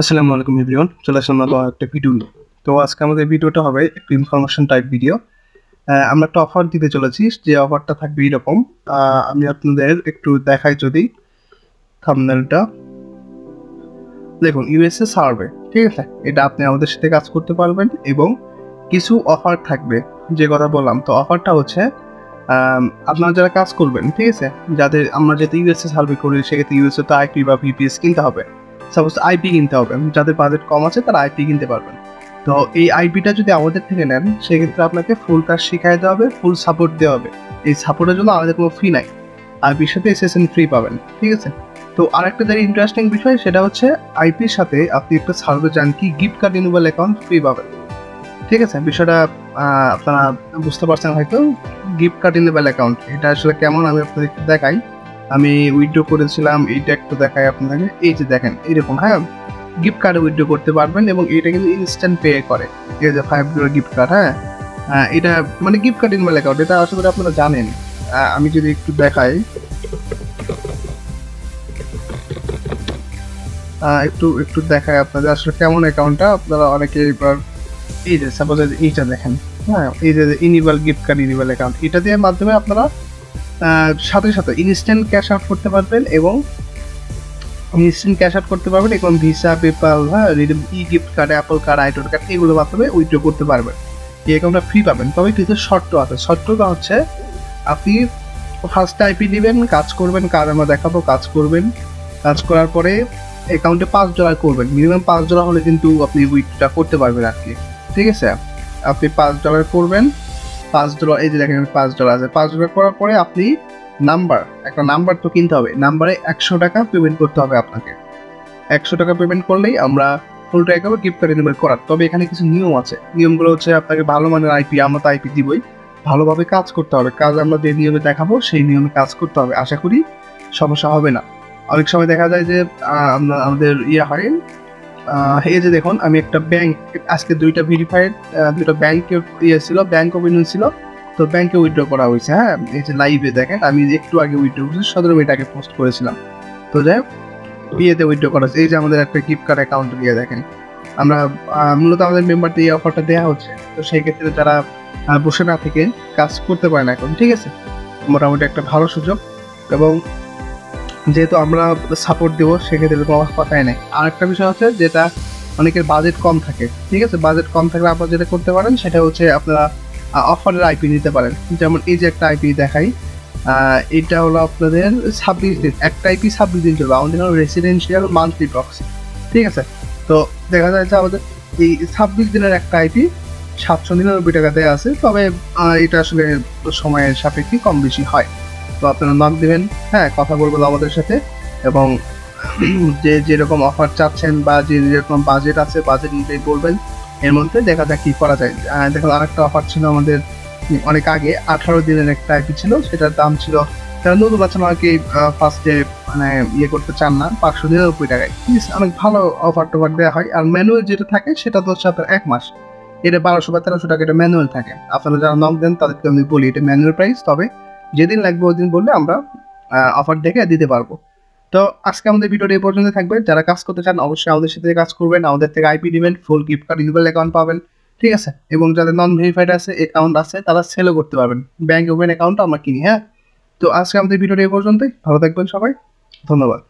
আসসালামু আলাইকুম এভরিওয়ান, চলে আসলাম নতুন একটা ভিডিও নিয়ে। তো আজকে আমাদের ভিডিওটা হবে একটু ইনফরমেশন টাইপ ভিডিও। আমরা একটা অফার দিতে চলেছি, যে অফারটা থাকবে এরকম। আমি আপনাদের একটু দেখাই, যদি থাম্বনেলটা দেখুন, ইউএসএ সার্ভে, ঠিক আছে। এটা আপনি আমাদের সাথে কাজ করতে পারবেন এবং কিছু অফার থাকবে, যে কথা বললাম। তো অফারটা হচ্ছে আপনারা যারা কাজ করবেন, ঠিক আছে, যাদের আমরা যেহেতু ইউএসএ সার্ভে করি, সেক্ষেত্রে ইউএসএ তো আইপি বা ভিপিএস কিনতে হবে। সাপোজ আইপি কিনতে হবে, যাদের বাজেট কম আছে তারা আইপি কিনতে পারবেন। তো এই আইপিটা যদি আমাদের থেকে নেন, সেক্ষেত্রে আপনাকে ফুল কাজ শিখাই দেওয়া হবে, ফুল সাপোর্ট দেওয়া হবে। এই সাপোর্টের জন্য আমাদের কোনো ফি নাই, আইপির সাথে এসএসএন ফ্রি পাবেন, ঠিক আছে। তো আরেকটা যেটা ইন্টারেস্টিং বিষয়, সেটা হচ্ছে আইপির সাথে আপনি একটা সার্ভে জানকি gift card renewal account free পাবেন, ঠিক আছে। বিষয়টা আপনারা বুঝতে পারছেন হয়তো। গিফট কার্ড রিনিউয়াল অ্যাকাউন্ট এটা আসলে কেমন আমি আপনাদের একটু দেখাই। আমি উইথড্র করেছিলাম, এইটা একটু দেখাই আপনাকে। এই যে দেখেন এরকম, হ্যাঁ, গিফট কার্ডে উইথড্র করতে পারবেন এবং এটা কিন্তু ইনস্ট্যান্ট পে করে। এই যে 5 গিফট কার্ড, হ্যাঁ, এটা মানে গিফট কার্ড রিনিউয়াল অ্যাকাউন্ট, এটা আসলে আপনারা জানেন। আমি যদি একটু দেখাই, একটু দেখাই আপনাদের আসলে কেমন অ্যাকাউন্টটা। আপনারা অনেকে এবার এই যে সাপোজ এইটা দেখেন, হ্যাঁ, এই যে ইনিভাল গিফট কার্ড রিনিউয়াল অ্যাকাউন্ট, এটা দিয়ে মাধ্যমে আপনারা সাথে সাথে ইনস্ট্যান্ট ক্যাশ আউট করতে পারবেন এবং ভিসা, পেপাল, হ্যাঁ, e gift card, Apple card, আইটোর কার্ড, এগুলোর মাধ্যমে উইথড্র করতে পারবেন। এই অ্যাকাউন্টটা ফ্রি পাবেন, তবে কিছু শর্ত আছে। শর্তটা হচ্ছে আপনি ফার্স্ট আইপি দিবেন, কাজ করবেন, কাজ আমরা দেখাবো, কাজ করবেন, কাজ করার পরে অ্যাকাউন্টে $5 করবেন, মিনিমাম $5 হলে কিন্তু আপনি উইথড্রটা করতে পারবেন আর কি, ঠিক আছে। আপনি $5 করবেন, $5, এই যে দেখেন $5 আছে। $5 করার পরে আপনি একটা নাম্বার তো কিনতে হবে, নাম্বারে $100 পেমেন্ট করতে হবে আপনাকে। $100 পেমেন্ট করলেই আমরা ফুল টাকা গিফট কার্ড রিনিউয়াল করার। তবে এখানে কিছু নিয়ম আছে। নিয়মগুলো হচ্ছে আপনাকে ভালো মানের আইপি, আমরা তো আইপি দিবই, ভালোভাবে কাজ করতে হবে। কাজ আমরা যে নিয়মে দেখাবো সেই নিয়মে কাজ করতে হবে। আশা করি সমস্যা হবে না। অনেক সময় দেখা যায় যে আমাদের হয়, এই যে দেখুন, আমি একটা ব্যাংক আজকে দুইটা ব্যাংকের ছিল, ব্যাংক অফ ইন্ডিয়া ছিল, তো ব্যাংকে উইথড্র করা হয়েছে। হ্যাঁ, এই যে লাইভে দেখেন, আমি একটু আগে উইথড্র করেছি, 17 মিনিট আগে পোস্ট করেছিলাম। তো যাই হোক, বিয়েতে উইথড্র করা হচ্ছে। এই যে আমাদের একটা গিফট কার্ড অ্যাকাউন্ট দিয়ে দেখেন, আমরা মূলত আমাদের মেম্বারদের এই অফারটা দেওয়া হচ্ছে। তো সেই ক্ষেত্রে যারা বসে না থেকে কাজ করতে পারেন এখন, ঠিক আছে, মোটামুটি একটা ভালো সুযোগ। এবং যেহেতু আমরা সাপোর্ট দেবো, সেক্ষেত্রে কোনো কথাই নেই। আরেকটা বিষয় হচ্ছে, যেটা অনেকের বাজেট কম থাকে, ঠিক আছে, বাজেট কম থাকলে আপনারা যেটা করতে পারেন সেটা হচ্ছে আপনারা অফারের আইপি নিতে পারেন। যেমন এই যে একটা আইপি দেখাই, এটা হলো আপনাদের 26 দিন, একটা আইপি 26 দিন চলবে। আমাদের রেসিডেন্সিয়াল মান্থলি প্রক্সি, ঠিক আছে। তো দেখা যায় যে আমাদের এই 26 দিনের একটা আইপি 799 দেওয়া আছে। তবে এটা আসলে সময়ের সাপেক্ষে কম বেশি হয়। তো আপনারা নক দেবেন, হ্যাঁ, কথা বলবেন আমাদের সাথে, এবং যে যেরকম অফার চাচ্ছেন বা যে যেরকম বাজেট আছে, বাজেট অনুযায়ী বলবেন। এর মধ্যে দেখা যাক কি করা যায়। দেখুন, আরেকটা অফার ছিল আমাদের অনেক আগে, 18 দিনের একটা আইপি ছিল, সেটার দাম ছিল, যারা নতুন আছেন আর কি, ফার্স্টে মানে করতে চান না, 599 অনেক ভালো অফার টফার দেওয়া হয়। আর ম্যানুয়াল যেটা থাকে সেটা তো হচ্ছে আপনার 1 মাস, এটা 1200 বা 1300 টাকা, এটা ম্যানুয়াল থাকে। আপনারা যারা নক দেন তাদেরকে আমি বলি এটা ম্যানুয়াল প্রাইস, তবে যেদিন লাগবে ওই দিন বললে আমরা অফার দেখে দিতে পারবো। তো আজকে আমাদের ভিডিওটা এই পর্যন্ত থাকবে। যারা কাজ করতে চান অবশ্যই আমাদের সাথে কাজ করবেন, আমাদের থেকে আইপি দিবেন, ফুল গিফট কার্ড রিনিউয়াল অ্যাকাউন্ট পাবেন, ঠিক আছে। এবং যাদের নন ভেরিফাইড আছে অ্যাকাউন্ট আছে, তারা সেলও করতে পারবেন। ব্যাংক ওপেন অ্যাকাউন্ট আমরা কিনি, হ্যাঁ। তো আজকে আমাদের ভিডিওটা এই পর্যন্তই। ভালো থাকবেন সবাই, ধন্যবাদ।